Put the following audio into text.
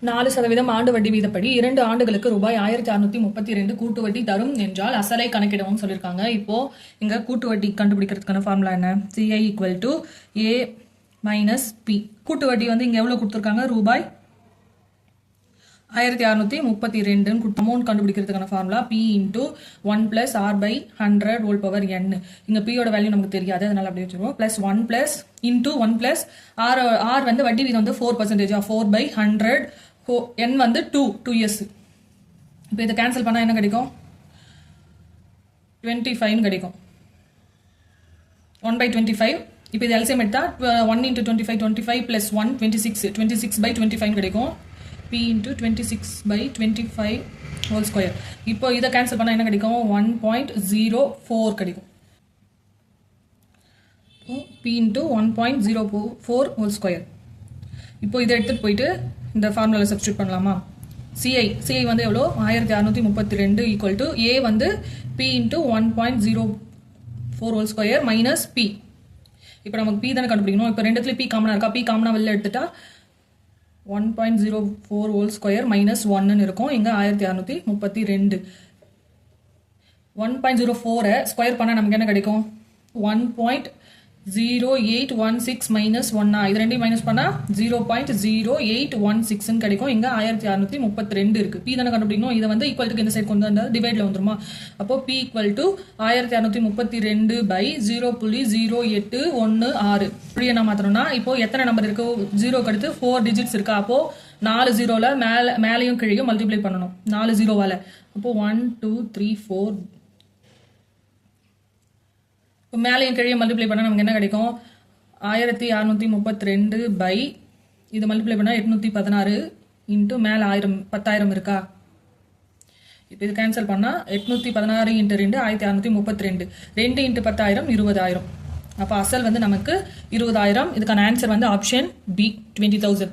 4% ஆண்டு வட்டி வீதப்படி 2 ஆண்டுகளுக்கு ரூபாய் 1632 கூட்டு வட்டி தரும் என்றால் அசலை கணக்கிடவும் சொல்லியிருக்காங்க. இப்போ இங்க கூட்டு வட்டி கண்டுபிடிக்கிறதுக்கான ஃபார்முலா என்ன? CI = A - P. கூட்டு வட்டி வந்து இங்க எவ்வளவு கொடுத்துருக்காங்க? ரூபாய் 1632 அமௌண்ட் கண்டுபிடிக்கிறதுக்கான ஃபார்முலா P × 1 + R/100 இங்க P யோட வேல்யூ நமக்கு தெரியாது, அதனால அப்படியே வச்சுருவோம். +1 + × 1 + R வந்து வட்டி வீதம் வந்து 4%, 4/100. n வந்து 2 years. இப்போ இதை கேன்சல் பண்ணா என்ன கிடைக்கும்? 25 கிடைக்கும். 1/25. இப்போ இது எல்சிஎம் எடுத்தா 1 × 25 25 + 1 26 26/25 கிடைக்கும். P × 26/25 இப்போ இதை கேன்சல் பண்ணா என்ன கிடைக்கும்? 1.04 கிடைக்கும். P × 1.04 இப்போ இதை எடுத்துட்டு போயிட்டு இந்த ஃபார்முலாவில் சப்ஸ்டியூட் பண்ணலாமா? CI வந்து எவ்வளோ? 1632 = A வந்து P × 1.04 - P. இப்போ நமக்கு P தானே கண்டுபிடிக்கணும். இப்போ ரெண்டுத்துலேயும் P காமனாக இருக்கா? P காமனாக வெளில எடுத்துட்டா 1.04 - 1 இருக்கும். இங்கே 1632. 1.04 ஸ்கொயர் பண்ணால் நமக்கு என்ன கிடைக்கும்? 1.0816 - 1. இது ரெண்டையும் மைனஸ் பண்ணால் 0.0816 கிடைக்கும். இங்கே 1632 இருக்கு. P தானே கண்டுபிடிக்கணும். இதை வந்து ஈக்குவல்ட்டுக்கு இந்த சைடு கொண்டு வந்தால் டிவைட்ல வந்துருமா? அப்போ P = 1632/0.0816. இப்படியே நான் மாத்திரம்னா இப்போ எத்தனை நம்பர் இருக்கு? 0க்கு அடுத்து 4 டிஜிட்ஸ் இருக்கா? அப்போ 4 0ல மேலையும் கீழையும் மல்டிப்ளை பண்ணணும் 4 0வால. அப்போ 1 2 3 4. இப்போ மேலையும் கீழையும் மல்டிப்ளை பண்ணால் நமக்கு என்ன கிடைக்கும்? 1632 இது மல்டிப்ளை பண்ணால் 816 இன்ட்டு மேலே 10,000 இருக்கா? இப்போ இது கேன்சல் பண்ணால் 816 × 2 1632. 2 × 10,000 20,000. அப்போ அசல் வந்து நமக்கு 20,000. இதுக்கான ஆன்சர் வந்து ஆப்ஷன் B 20,000.